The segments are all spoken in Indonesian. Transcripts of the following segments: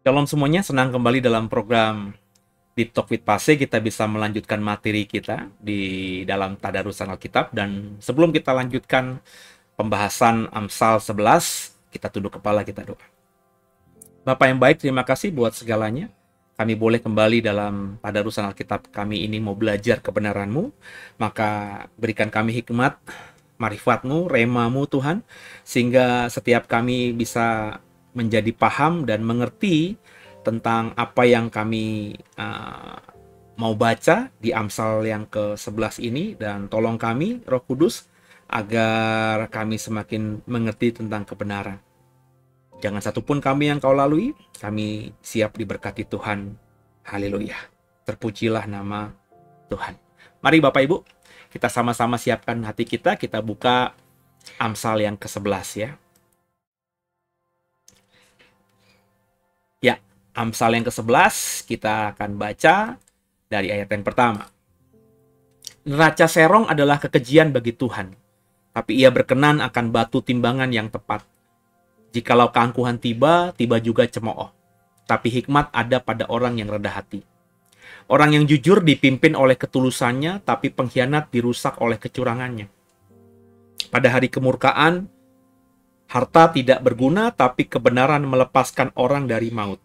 Shalom semuanya, senang kembali dalam program Deep Talk with Pase. Kita bisa melanjutkan materi kita di dalam Tadarusan Alkitab. Dan sebelum kita lanjutkan pembahasan Amsal 11, kita tunduk kepala, kita doa. Bapak yang baik, terima kasih buat segalanya. Kami boleh kembali dalam Tadarusan Alkitab kami ini mau belajar kebenaran-Mu. Maka berikan kami hikmat, marifat-Mu, rema-Mu Tuhan, sehingga setiap kami bisa menjadi paham dan mengerti tentang apa yang kami mau baca di Amsal yang ke-11 ini. Dan tolong kami, Roh Kudus, agar kami semakin mengerti tentang kebenaran. Jangan satupun kami yang Kau lalui, kami siap diberkati Tuhan. Haleluya. Terpujilah nama Tuhan. Mari Bapak Ibu, kita sama-sama siapkan hati kita buka Amsal yang ke-11 ya. Ya, Amsal yang ke-11 kita akan baca dari ayat yang pertama. Neraca serong adalah kekejian bagi Tuhan, tapi Ia berkenan akan batu timbangan yang tepat. Jikalau keangkuhan tiba, tiba juga cemooh. Tapi hikmat ada pada orang yang rendah hati. Orang yang jujur dipimpin oleh ketulusannya, tapi pengkhianat dirusak oleh kecurangannya. Pada hari kemurkaan, harta tidak berguna, tapi kebenaran melepaskan orang dari maut.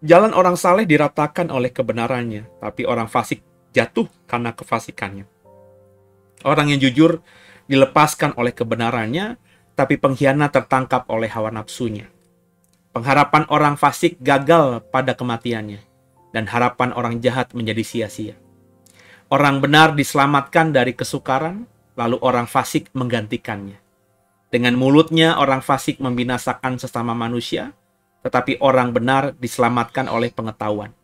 Jalan orang saleh diratakan oleh kebenarannya, tapi orang fasik jatuh karena kefasikannya. Orang yang jujur dilepaskan oleh kebenarannya, tapi pengkhianat tertangkap oleh hawa nafsunya. Pengharapan orang fasik gagal pada kematiannya, dan harapan orang jahat menjadi sia-sia. Orang benar diselamatkan dari kesukaran, lalu orang fasik menggantikannya. Dengan mulutnya orang fasik membinasakan sesama manusia, tetapi orang benar diselamatkan oleh pengetahuan.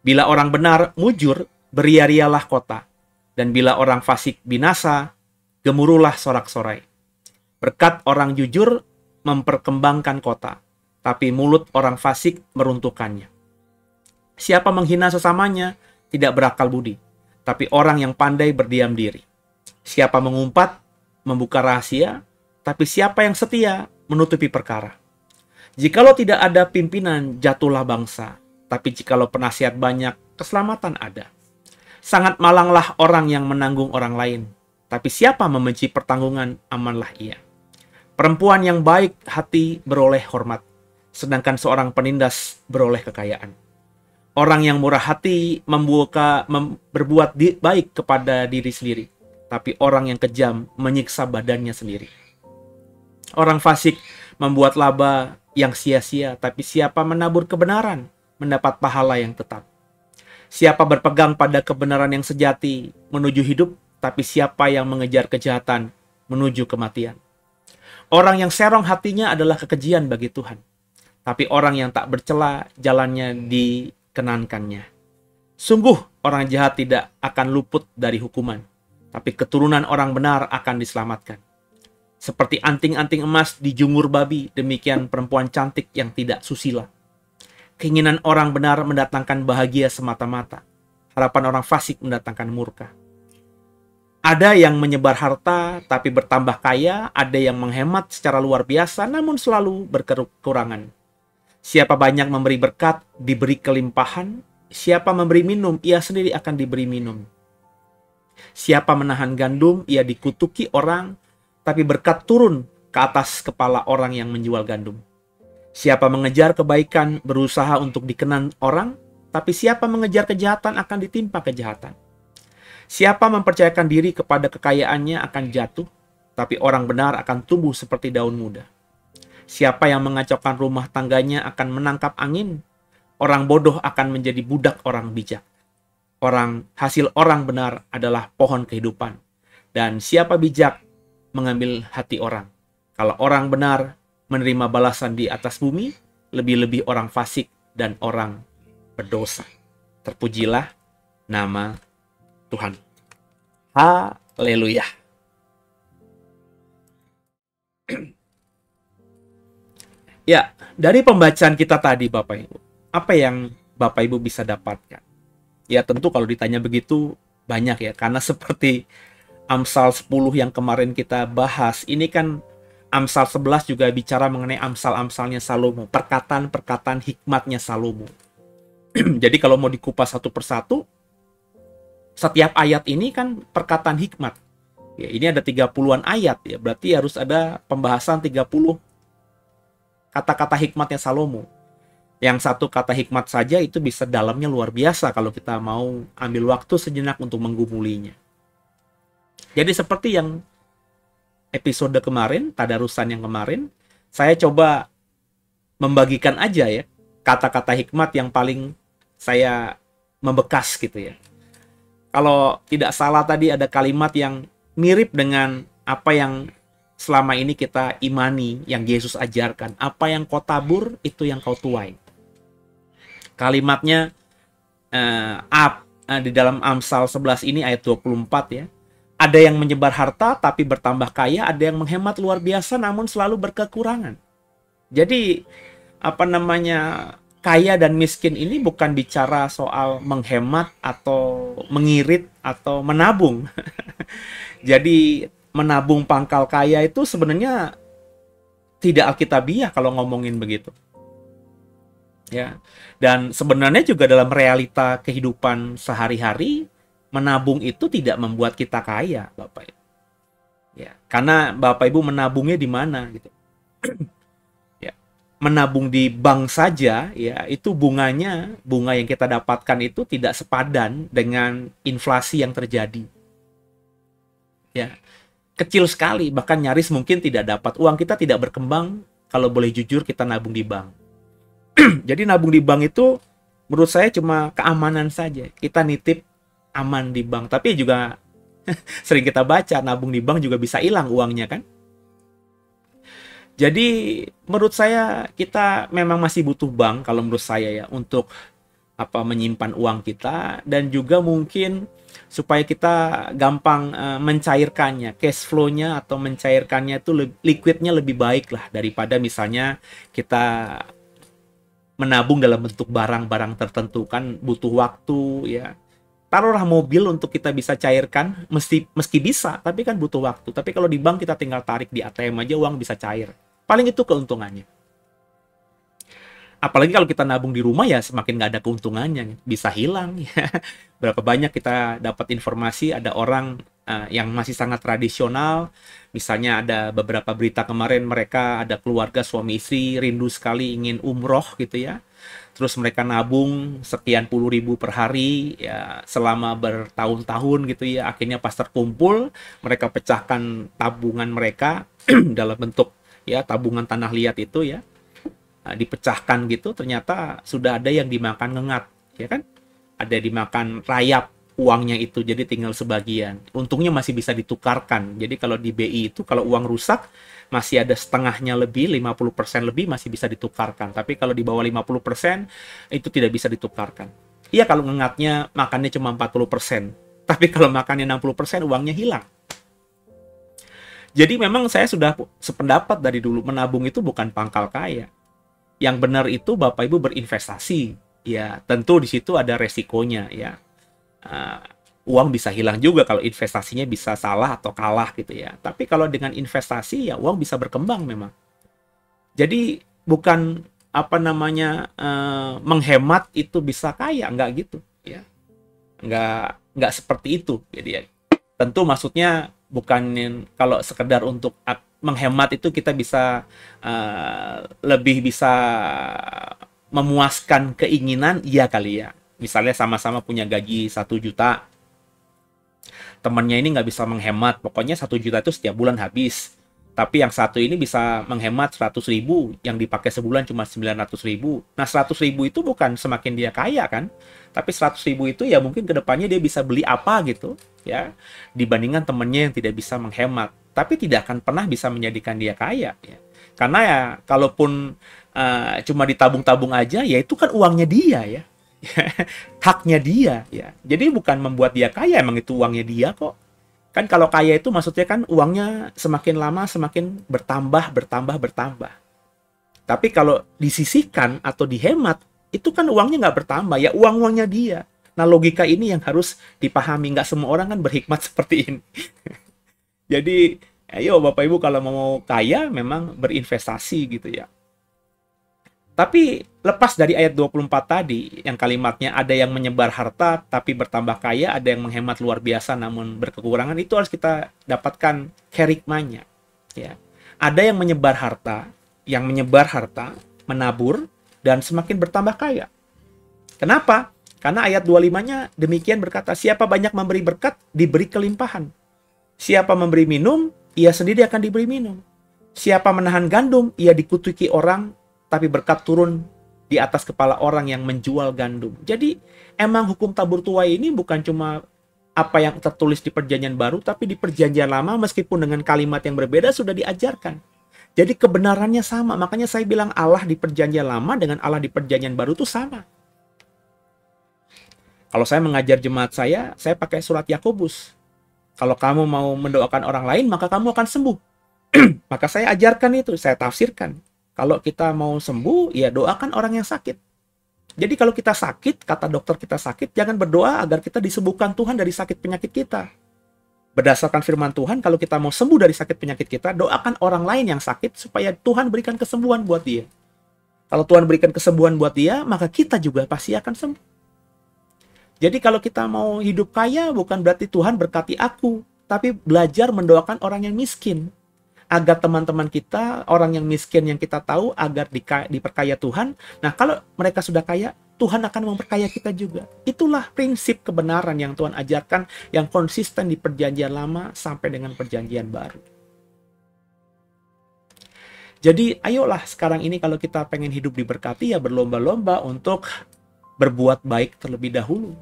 Bila orang benar mujur, beria-rialah kota, dan bila orang fasik binasa, gemuruhlah sorak-sorai. Berkat orang jujur memperkembangkan kota, tapi mulut orang fasik meruntuhkannya. Siapa menghina sesamanya tidak berakal budi, tapi orang yang pandai berdiam diri. Siapa mengumpat, membuka rahasia, tapi siapa yang setia menutupi perkara. Jikalau tidak ada pimpinan, jatuhlah bangsa, tapi jikalau penasihat banyak, keselamatan ada. Sangat malanglah orang yang menanggung orang lain, tapi siapa membenci pertanggungan, amanlah ia. Perempuan yang baik hati beroleh hormat, sedangkan seorang penindas beroleh kekayaan. Orang yang murah hati berbuat baik kepada diri sendiri, tapi orang yang kejam menyiksa badannya sendiri. Orang fasik membuat laba yang sia-sia, tapi siapa menabur kebenaran mendapat pahala yang tetap. Siapa berpegang pada kebenaran yang sejati menuju hidup, tapi siapa yang mengejar kejahatan menuju kematian. Orang yang serong hatinya adalah kekejian bagi Tuhan, tapi orang yang tak bercela jalannya dikenankannya. Sungguh orang jahat tidak akan luput dari hukuman, tapi keturunan orang benar akan diselamatkan. Seperti anting-anting emas di jungur babi, demikian perempuan cantik yang tidak susila. Keinginan orang benar mendatangkan bahagia semata-mata, harapan orang fasik mendatangkan murka. Ada yang menyebar harta tapi bertambah kaya, ada yang menghemat secara luar biasa namun selalu berkekurangan. Siapa banyak memberi berkat, diberi kelimpahan. Siapa memberi minum, ia sendiri akan diberi minum. Siapa menahan gandum, ia dikutuki orang, tapi berkat turun ke atas kepala orang yang menjual gandum. Siapa mengejar kebaikan, berusaha untuk dikenan orang, tapi siapa mengejar kejahatan akan ditimpa kejahatan. Siapa mempercayakan diri kepada kekayaannya akan jatuh, tapi orang benar akan tumbuh seperti daun muda. Siapa yang mengacaukan rumah tangganya akan menangkap angin, orang bodoh akan menjadi budak orang bijak. Hasil orang benar adalah pohon kehidupan, dan siapa bijak mengambil hati orang. Kalau orang benar menerima balasan di atas bumi, lebih-lebih orang fasik dan orang berdosa. Terpujilah nama Tuhan. Haleluya. Ya, dari pembacaan kita tadi Bapak Ibu, apa yang Bapak Ibu bisa dapatkan? Ya tentu kalau ditanya begitu banyak ya, karena seperti Amsal 10 yang kemarin kita bahas, ini kan Amsal 11 juga bicara mengenai amsal-amsalnya Salomo, perkataan-perkataan hikmatnya Salomo. Jadi kalau mau dikupas satu persatu, setiap ayat ini kan perkataan hikmat. Ya, ini ada 30-an ayat ya, berarti harus ada pembahasan 30 kata-kata hikmatnya Salomo. Yang satu kata hikmat saja itu bisa dalamnya luar biasa kalau kita mau ambil waktu sejenak untuk menggumulinya. Jadi seperti yang episode kemarin, tadarusan yang kemarin, saya coba membagikan aja ya kata-kata hikmat yang paling saya membekas gitu ya. Kalau tidak salah tadi ada kalimat yang mirip dengan apa yang selama ini kita imani, yang Yesus ajarkan. Apa yang kau tabur, itu yang kau tuai. Kalimatnya di dalam Amsal 11 ini ayat 24 ya. Ada yang menyebar harta tapi bertambah kaya, ada yang menghemat luar biasa namun selalu berkekurangan. Jadi kaya dan miskin ini bukan bicara soal menghemat atau mengirit atau menabung. Jadi menabung pangkal kaya itu sebenarnya tidak alkitabiah kalau ngomongin begitu. Ya. Dan sebenarnya juga dalam realita kehidupan sehari-hari, menabung itu tidak membuat kita kaya, Bapak Ibu. Ya, karena Bapak Ibu menabungnya di mana gitu. Ya, menabung di bank saja ya, itu bunga yang kita dapatkan itu tidak sepadan dengan inflasi yang terjadi. Ya. Kecil sekali, bahkan nyaris mungkin tidak dapat. Uang kita tidak berkembang kalau boleh jujur kita nabung di bank. Jadi nabung di bank itu menurut saya cuma keamanan saja. Kita nitip aman di bank, tapi juga sering kita baca nabung di bank juga bisa hilang uangnya kan. Jadi menurut saya kita memang masih butuh bank kalau menurut saya ya untuk menyimpan uang kita, dan juga mungkin supaya kita gampang mencairkannya, cash flow-nya atau mencairkannya itu liquidnya lebih baik lah daripada misalnya kita menabung dalam bentuk barang-barang tertentu kan butuh waktu ya. Taruhlah mobil untuk kita bisa cairkan, meski bisa, tapi kan butuh waktu. Tapi kalau di bank kita tinggal tarik di ATM aja uang bisa cair. Paling itu keuntungannya. Apalagi kalau kita nabung di rumah ya semakin nggak ada keuntungannya, bisa hilang. Ya. Berapa banyak kita dapat informasi ada orang yang masih sangat tradisional, misalnya ada beberapa berita kemarin mereka ada keluarga suami istri rindu sekali ingin umroh gitu ya. Terus mereka nabung sekian puluh ribu per hari ya selama bertahun-tahun gitu ya. Akhirnya pas terkumpul mereka pecahkan tabungan mereka dalam bentuk ya tabungan tanah liat itu ya. Dipecahkan gitu, ternyata sudah ada yang dimakan ngengat ya kan. Ada yang dimakan rayap uangnya itu, jadi tinggal sebagian. Untungnya masih bisa ditukarkan. Jadi kalau di BI itu kalau uang rusak masih ada setengahnya lebih, 50% lebih masih bisa ditukarkan. Tapi kalau di bawah 50% itu tidak bisa ditukarkan. Iya kalau ngengatnya makannya cuma 40%. Tapi kalau makannya 60% uangnya hilang. Jadi memang saya sudah sependapat dari dulu, menabung itu bukan pangkal kaya. Yang benar itu Bapak Ibu berinvestasi. Ya tentu di situ ada resikonya ya. Uang bisa hilang juga kalau investasinya bisa salah atau kalah gitu ya. Tapi kalau dengan investasi ya uang bisa berkembang memang. Jadi bukan menghemat itu bisa kaya, enggak gitu ya. Enggak seperti itu. Jadi ya, tentu maksudnya bukan kalau sekedar untuk menghemat itu kita bisa lebih bisa memuaskan keinginan, iya kali ya. Misalnya sama-sama punya gaji 1 juta, temannya ini nggak bisa menghemat, pokoknya 1 juta itu setiap bulan habis. Tapi yang satu ini bisa menghemat 100.000, yang dipakai sebulan cuma 900.000. Nah 100.000 itu bukan semakin dia kaya kan, tapi 100.000 itu ya mungkin kedepannya dia bisa beli apa gitu ya, dibandingkan temannya yang tidak bisa menghemat. Tapi tidak akan pernah bisa menjadikan dia kaya ya. Karena ya kalaupun cuma ditabung-tabung aja, ya itu kan uangnya dia ya. Haknya dia ya. Jadi bukan membuat dia kaya, emang itu uangnya dia kok. Kan kalau kaya itu maksudnya kan uangnya semakin lama semakin bertambah. Tapi kalau disisihkan atau dihemat, itu kan uangnya nggak bertambah, ya uang-uangnya dia. Nah logika ini yang harus dipahami, nggak semua orang kan berhikmat seperti ini. Jadi Ayo Bapak Ibu kalau mau kaya memang berinvestasi gitu ya. Tapi lepas dari ayat 24 tadi, yang kalimatnya ada yang menyebar harta tapi bertambah kaya, ada yang menghemat luar biasa namun berkekurangan, itu harus kita dapatkan kerikmanya. Ya. Ada yang menyebar harta, menabur, dan semakin bertambah kaya. Kenapa? Karena ayat 25-nya demikian berkata, siapa banyak memberi berkat, diberi kelimpahan. Siapa memberi minum, ia sendiri akan diberi minum. Siapa menahan gandum, ia dikutuki orang, tapi berkat turun di atas kepala orang yang menjual gandum. Jadi emang hukum tabur tuai ini bukan cuma apa yang tertulis di perjanjian baru, tapi di perjanjian lama meskipun dengan kalimat yang berbeda sudah diajarkan. Jadi kebenarannya sama. Makanya saya bilang Allah di perjanjian lama dengan Allah di perjanjian baru itu sama. Kalau saya mengajar jemaat saya pakai surat Yakobus. Kalau kamu mau mendoakan orang lain, maka kamu akan sembuh. Maka saya ajarkan itu, saya tafsirkan. Kalau kita mau sembuh, ya doakan orang yang sakit. Jadi kalau kita sakit, kata dokter kita sakit, jangan berdoa agar kita disembuhkan Tuhan dari sakit penyakit kita. Berdasarkan firman Tuhan, kalau kita mau sembuh dari sakit penyakit kita, doakan orang lain yang sakit supaya Tuhan berikan kesembuhan buat dia. Kalau Tuhan berikan kesembuhan buat dia, maka kita juga pasti akan sembuh. Jadi kalau kita mau hidup kaya, bukan berarti Tuhan berkati aku, tapi belajar mendoakan orang yang miskin. Agar teman-teman kita, orang yang miskin yang kita tahu, agar diperkaya Tuhan. Nah, kalau mereka sudah kaya, Tuhan akan memperkaya kita juga. Itulah prinsip kebenaran yang Tuhan ajarkan, yang konsisten di perjanjian lama sampai dengan perjanjian baru. Jadi, ayolah sekarang ini kalau kita pengen hidup diberkati, ya berlomba-lomba untuk berbuat baik terlebih dahulu.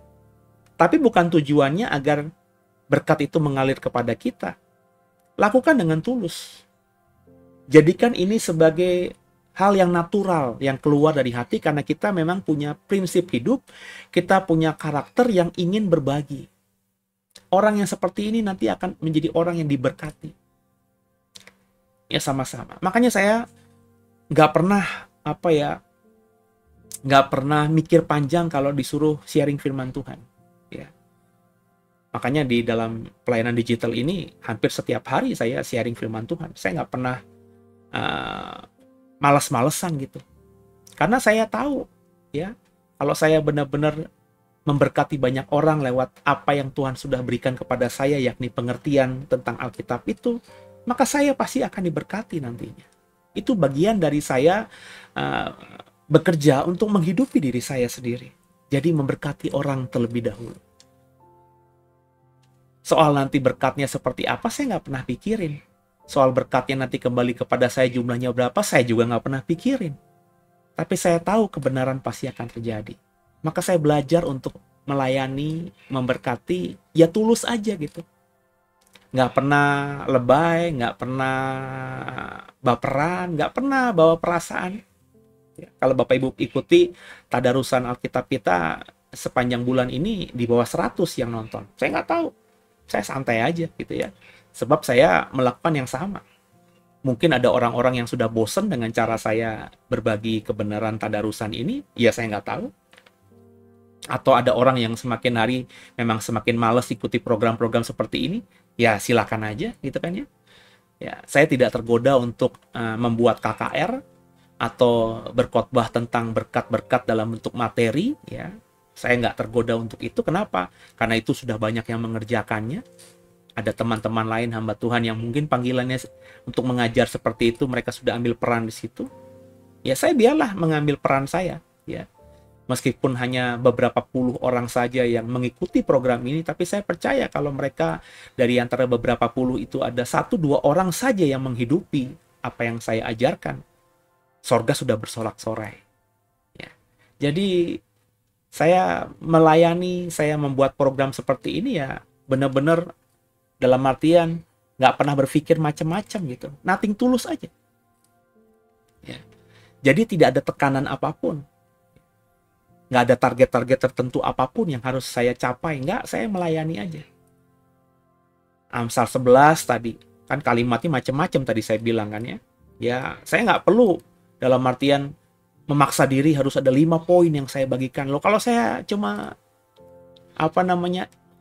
Tapi bukan tujuannya agar berkat itu mengalir kepada kita. Lakukan dengan tulus. Jadikan ini sebagai hal yang natural, yang keluar dari hati, karena kita memang punya prinsip hidup, kita punya karakter yang ingin berbagi. Orang yang seperti ini nanti akan menjadi orang yang diberkati. Ya sama-sama. Makanya saya nggak pernah mikir panjang kalau disuruh sharing firman Tuhan. Ya. Makanya di dalam pelayanan digital ini hampir setiap hari saya sharing firman Tuhan. Saya nggak pernah malas-malesan gitu. Karena saya tahu ya, kalau saya benar-benar memberkati banyak orang lewat apa yang Tuhan sudah berikan kepada saya, yakni pengertian tentang Alkitab itu, maka saya pasti akan diberkati nantinya. Itu bagian dari saya bekerja untuk menghidupi diri saya sendiri. Jadi memberkati orang terlebih dahulu. Soal nanti berkatnya seperti apa, saya nggak pernah pikirin. Soal berkatnya nanti kembali kepada saya jumlahnya berapa, saya juga nggak pernah pikirin. Tapi saya tahu kebenaran pasti akan terjadi. Maka saya belajar untuk melayani, memberkati, ya tulus aja gitu. Nggak pernah lebay, nggak pernah baperan, nggak pernah bawa perasaan. Ya, kalau Bapak Ibu ikuti tadarusan Alkitab kita sepanjang bulan ini di bawah 100 yang nonton. Saya nggak tahu. Saya santai aja gitu ya. Sebab saya melakukan yang sama. Mungkin ada orang-orang yang sudah bosan dengan cara saya berbagi kebenaran tadarusan ini. Ya saya nggak tahu. Atau ada orang yang semakin hari memang semakin males ikuti program-program seperti ini. Ya silakan aja gitu kan ya. Ya, saya tidak tergoda untuk membuat KKR atau berkhotbah tentang berkat-berkat dalam bentuk materi ya. Saya nggak tergoda untuk itu. Kenapa? Karena itu sudah banyak yang mengerjakannya. Ada teman-teman lain hamba Tuhan yang mungkin panggilannya untuk mengajar seperti itu, mereka sudah ambil peran di situ. Ya saya biarlah mengambil peran saya. Ya, meskipun hanya beberapa puluh orang saja yang mengikuti program ini, tapi saya percaya kalau mereka dari antara beberapa puluh itu ada 1-2 orang saja yang menghidupi apa yang saya ajarkan, sorga sudah bersorak-sorai. Ya. Jadi saya melayani, saya membuat program seperti ini ya benar-benar dalam artian nggak pernah berpikir macam-macam gitu. Nothing tulus aja. Ya. Jadi tidak ada tekanan apapun. Nggak ada target-target tertentu apapun yang harus saya capai. Nggak, saya melayani aja. Amsal 11 tadi, kan kalimatnya macam-macam tadi saya bilang kan ya. Ya, saya nggak perlu dalam artian memaksa diri harus ada 5 poin yang saya bagikan. Loh, kalau saya cuma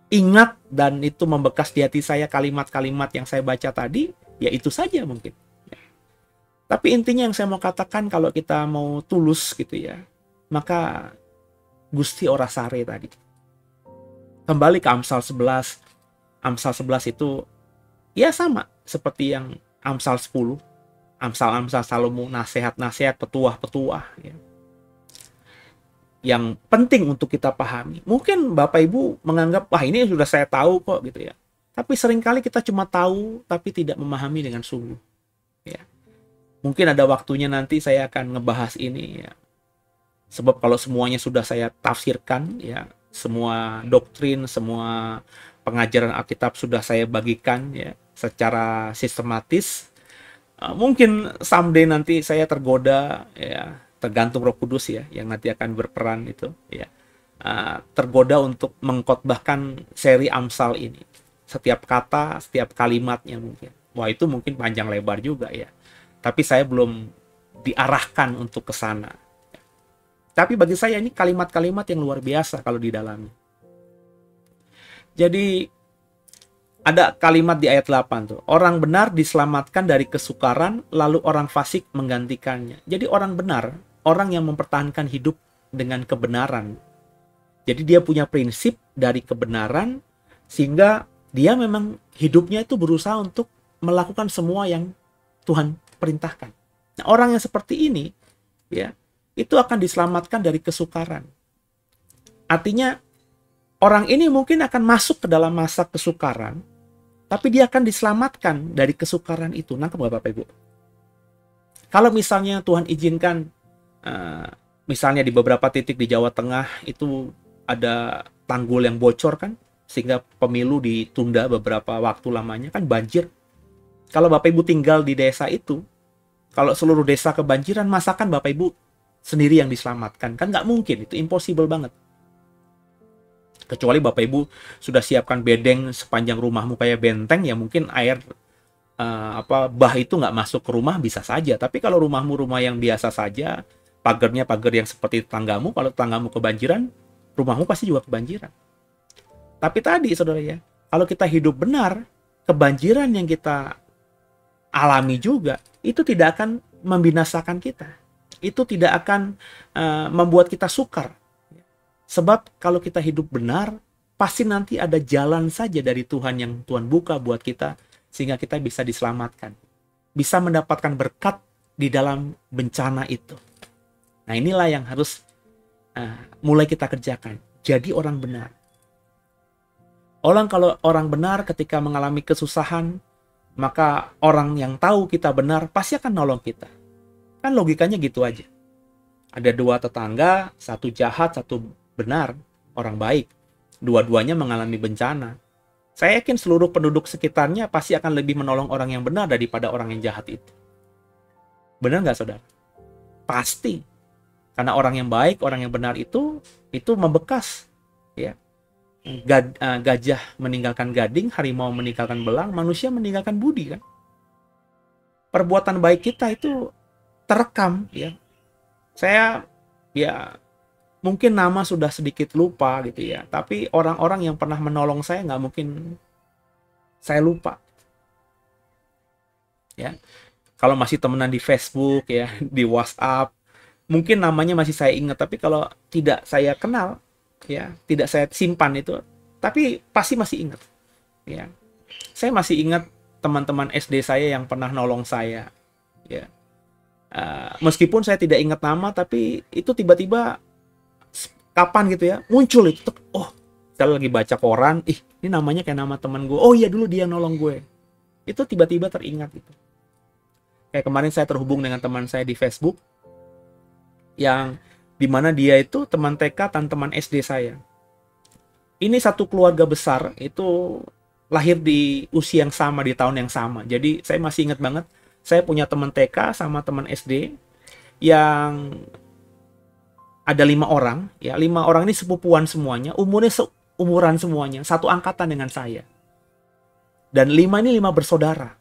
ingat dan itu membekas di hati saya kalimat-kalimat yang saya baca tadi, Ya itu saja mungkin. Tapi intinya yang saya mau katakan, kalau kita mau tulus gitu ya, maka Gusti ora sare tadi. Kembali ke Amsal 11. Amsal 11 itu ya sama seperti yang Amsal 10. Amsal-amsal Salomo, nasihat-nasihat, petuah-petuah ya, yang penting untuk kita pahami. Mungkin Bapak Ibu menganggap, wah ini sudah saya tahu kok gitu ya. Tapi seringkali kita cuma tahu tapi tidak memahami dengan sungguh. Ya. Mungkin ada waktunya nanti saya akan ngebahas ini ya. Sebab kalau semuanya sudah saya tafsirkan ya, semua doktrin, semua pengajaran Alkitab sudah saya bagikan ya secara sistematis, mungkin someday nanti saya tergoda ya, tergantung Roh Kudus ya yang nanti akan berperan itu ya, tergoda untuk mengkhotbahkan seri Amsal ini, setiap kata, setiap kalimatnya mungkin. Wah itu mungkin panjang lebar juga ya. Tapi saya belum diarahkan untuk ke sana. Tapi bagi saya ini kalimat-kalimat yang luar biasa kalau di dalamnya. Jadi ada kalimat di ayat 8 tuh. Orang benar diselamatkan dari kesukaran, lalu orang fasik menggantikannya. Jadi orang benar, orang yang mempertahankan hidup dengan kebenaran. Jadi dia punya prinsip dari kebenaran, sehingga dia memang hidupnya itu berusaha untuk melakukan semua yang Tuhan perintahkan. Nah, orang yang seperti ini, ya, itu akan diselamatkan dari kesukaran. Artinya, orang ini mungkin akan masuk ke dalam masa kesukaran, tapi dia akan diselamatkan dari kesukaran itu. Nangkep nggak Bapak Ibu? Kalau misalnya Tuhan izinkan, misalnya di beberapa titik di Jawa Tengah itu ada tanggul yang bocor kan, sehingga pemilu ditunda beberapa waktu lamanya, kan banjir. Kalau Bapak Ibu tinggal di desa itu, kalau seluruh desa kebanjiran, masakan Bapak Ibu sendiri yang diselamatkan? Kan nggak mungkin, itu impossible banget. Kecuali Bapak Ibu sudah siapkan bedeng sepanjang rumahmu kayak benteng, ya mungkin air bah itu nggak masuk ke rumah, bisa saja. Tapi kalau rumahmu rumah yang biasa saja, pagarnya pagar yang seperti tanggamu, kalau tanggamu kebanjiran, rumahmu pasti juga kebanjiran. Tapi tadi saudara ya, kalau kita hidup benar, kebanjiran yang kita alami juga, itu tidak akan membinasakan kita. Itu tidak akan membuat kita sukar. Sebab kalau kita hidup benar, pasti nanti ada jalan saja dari Tuhan yang Tuhan buka buat kita, sehingga kita bisa diselamatkan. Bisa mendapatkan berkat di dalam bencana itu. Nah inilah yang harus mulai kita kerjakan. Jadi orang benar. Kalau orang benar ketika mengalami kesusahan, maka orang yang tahu kita benar pasti akan nolong kita. Kan logikanya gitu aja. Ada dua tetangga, satu jahat, satu benar, orang baik. Dua-duanya mengalami bencana. Saya yakin seluruh penduduk sekitarnya pasti akan lebih menolong orang yang benar daripada orang yang jahat itu. Benar nggak saudara? Pasti. Karena orang yang baik, orang yang benar itu membekas. Ya. Gajah meninggalkan gading, harimau meninggalkan belang, manusia meninggalkan budi kan. Perbuatan baik kita itu terekam ya. Saya ya mungkin nama sudah sedikit lupa gitu ya, tapi orang-orang yang pernah menolong saya nggak mungkin saya lupa. Ya, kalau masih temenan di Facebook ya, di WhatsApp, mungkin namanya masih saya ingat, tapi kalau tidak saya kenal, ya, tidak saya simpan itu, tapi pasti masih ingat. Ya, saya masih ingat teman-teman SD saya yang pernah nolong saya. Ya, meskipun saya tidak ingat nama, tapi itu tiba-tiba kapan gitu ya, muncul itu. Oh, saya lagi baca koran, ini namanya kayak nama teman gue. Oh iya, dulu dia nolong gue. Itu tiba-tiba teringat gitu. Kayak kemarin saya terhubung dengan teman saya di Facebook, yang dimana dia itu teman TK dan teman SD saya. Ini satu keluarga besar, itu lahir di usia yang sama, di tahun yang sama. Jadi saya masih ingat banget, saya punya teman TK sama teman SD, yang ada 5 orang, ya 5 orang ini sepupuan semuanya, umurnya seumuran semuanya, satu angkatan dengan saya. Dan 5 ini 5 bersaudara,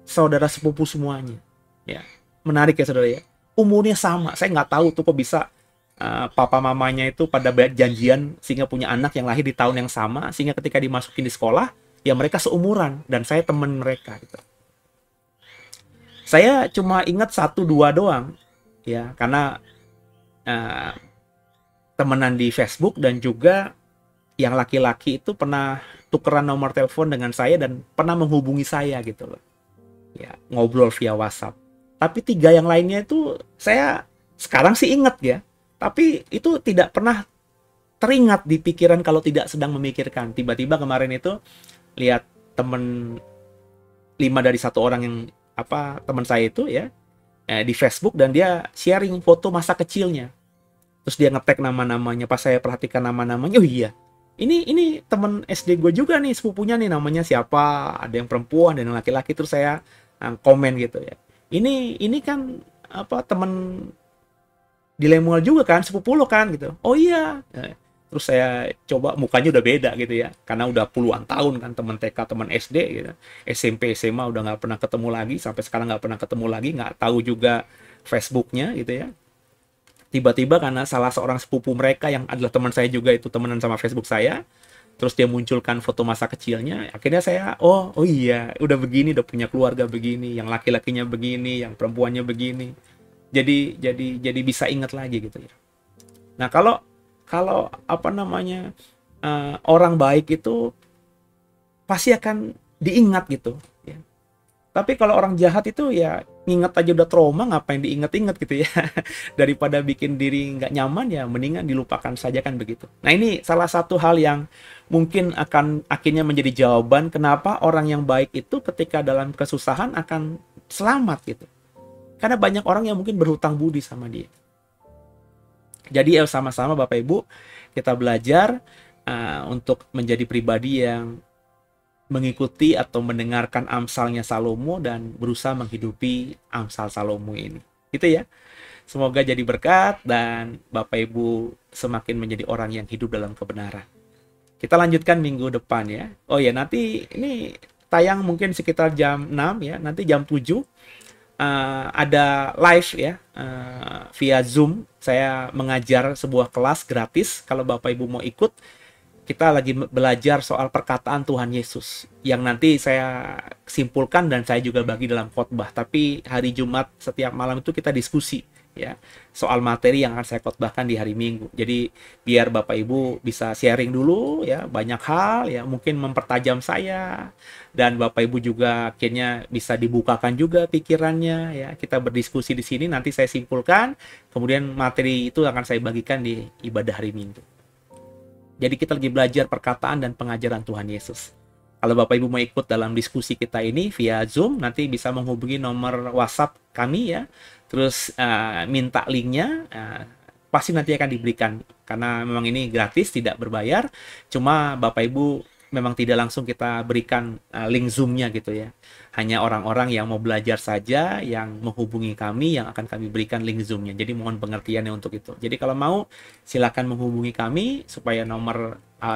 saudara sepupu semuanya. Ya, menarik ya saudara ya. Umurnya sama, saya nggak tahu tuh kok bisa papa mamanya itu pada janjian sehingga punya anak yang lahir di tahun yang sama, sehingga ketika dimasukin di sekolah, ya mereka seumuran dan saya teman mereka. Gitu. Saya cuma ingat satu dua doang, ya, karena eh, temenan di Facebook, dan juga yang laki-laki itu pernah tukeran nomor telepon dengan saya dan pernah menghubungi saya gitu loh. Ya, ngobrol via WhatsApp. Tapi 3 yang lainnya itu saya sekarang sih ingat ya. Tapi itu tidak pernah teringat di pikiran kalau tidak sedang memikirkan. Tiba-tiba kemarin itu lihat temen 5 dari 1 orang yang teman saya itu ya, di Facebook, dan dia sharing foto masa kecilnya. Terus dia nge-tag nama-namanya. Pas saya perhatikan nama-namanya, oh iya, ini temen SD gue juga nih, sepupunya nih, namanya siapa, ada yang perempuan dan yang laki-laki. Terus saya komen gitu ya, ini kan temen di Lemuel juga kan, sepupu lo kan gitu. Oh iya. Terus saya coba, mukanya udah beda gitu ya, karena udah puluhan tahun kan, teman TK, teman SD gitu, SMP, SMA udah nggak pernah ketemu lagi, sampai sekarang nggak pernah ketemu lagi, nggak tahu juga Facebooknya gitu ya. Tiba-tiba karena salah seorang sepupu mereka yang adalah teman saya juga itu temenan sama Facebook saya, terus dia munculkan foto masa kecilnya, akhirnya saya, oh iya, udah begini, udah punya keluarga begini, yang laki-lakinya begini, yang perempuannya begini. Jadi bisa ingat lagi gitu ya. Nah, kalau orang baik itu pasti akan diingat gitu ya. Tapi kalau orang jahat itu ya, nginget aja udah trauma, ngapain diinget-inget gitu ya. Daripada bikin diri nggak nyaman, ya mendingan dilupakan saja kan begitu. Nah, ini salah satu hal yang mungkin akan akhirnya menjadi jawaban kenapa orang yang baik itu ketika dalam kesusahan akan selamat gitu. Karena banyak orang yang mungkin berhutang budi sama dia. Jadi sama-sama Bapak Ibu kita belajar untuk menjadi pribadi yang mengikuti atau mendengarkan amsalnya Salomo dan berusaha menghidupi amsal Salomo ini. Gitu ya. Semoga jadi berkat dan Bapak Ibu semakin menjadi orang yang hidup dalam kebenaran. Kita lanjutkan minggu depan ya. Oh ya, nanti ini tayang mungkin sekitar jam 6 ya. Nanti jam 7 ada live ya, via Zoom. Saya mengajar sebuah kelas gratis. Kalau Bapak Ibu mau ikut, kita lagi belajar soal perkataan Tuhan Yesus yang nanti saya simpulkan dan saya juga bagi dalam khotbah. Tapi hari Jumat setiap malam itu kita diskusi ya soal materi yang akan saya khotbahkan di hari Minggu. Jadi biar Bapak Ibu bisa sharing dulu ya, banyak hal ya, mungkin mempertajam saya, dan Bapak Ibu juga akhirnya bisa dibukakan juga pikirannya ya. Kita berdiskusi di sini, nanti saya simpulkan, kemudian materi itu akan saya bagikan di ibadah hari Minggu. Jadi kita lagi belajar perkataan dan pengajaran Tuhan Yesus. Kalau Bapak Ibu mau ikut dalam diskusi kita ini via Zoom, nanti bisa menghubungi nomor WhatsApp kami ya. Terus minta linknya, pasti nanti akan diberikan. Karena memang ini gratis, tidak berbayar. Cuma Bapak Ibu memang tidak langsung kita berikan link Zoom-nya gitu ya. Hanya orang-orang yang mau belajar saja yang menghubungi kami yang akan kami berikan link Zoom-nya. Jadi mohon pengertiannya untuk itu. Jadi kalau mau silakan menghubungi kami supaya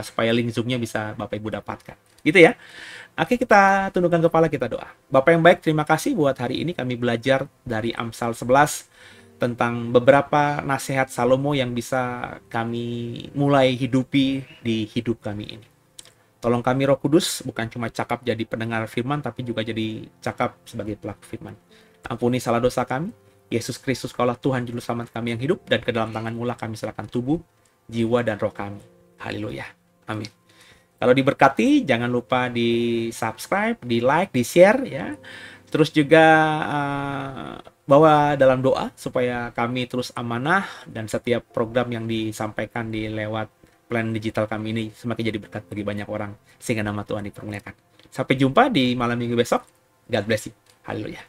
supaya link Zoom-nya bisa Bapak Ibu dapatkan. Gitu ya. Oke, kita tundukkan kepala, kita doa. Bapak yang baik, terima kasih buat hari ini kami belajar dari Amsal 11 tentang beberapa nasihat Salomo yang bisa kami mulai hidupi di hidup kami ini. Tolong kami Roh Kudus, bukan cuma cakap jadi pendengar firman, tapi juga jadi cakap sebagai pelaku firman. Ampuni salah dosa kami. Yesus Kristus, Kaulah Tuhan Juru Selamat kami yang hidup, dan ke dalam tangan-Mu lah kami serahkan tubuh, jiwa, dan roh kami. Haleluya. Amin. Kalau diberkati, jangan lupa di subscribe, di like, di share ya. Terus juga bawa dalam doa supaya kami terus amanah dan setiap program yang disampaikan di lewat plan digital kami ini semakin jadi berkat bagi banyak orang sehingga nama Tuhan dipermuliakan. Sampai jumpa di malam minggu besok. God bless you. Haleluya.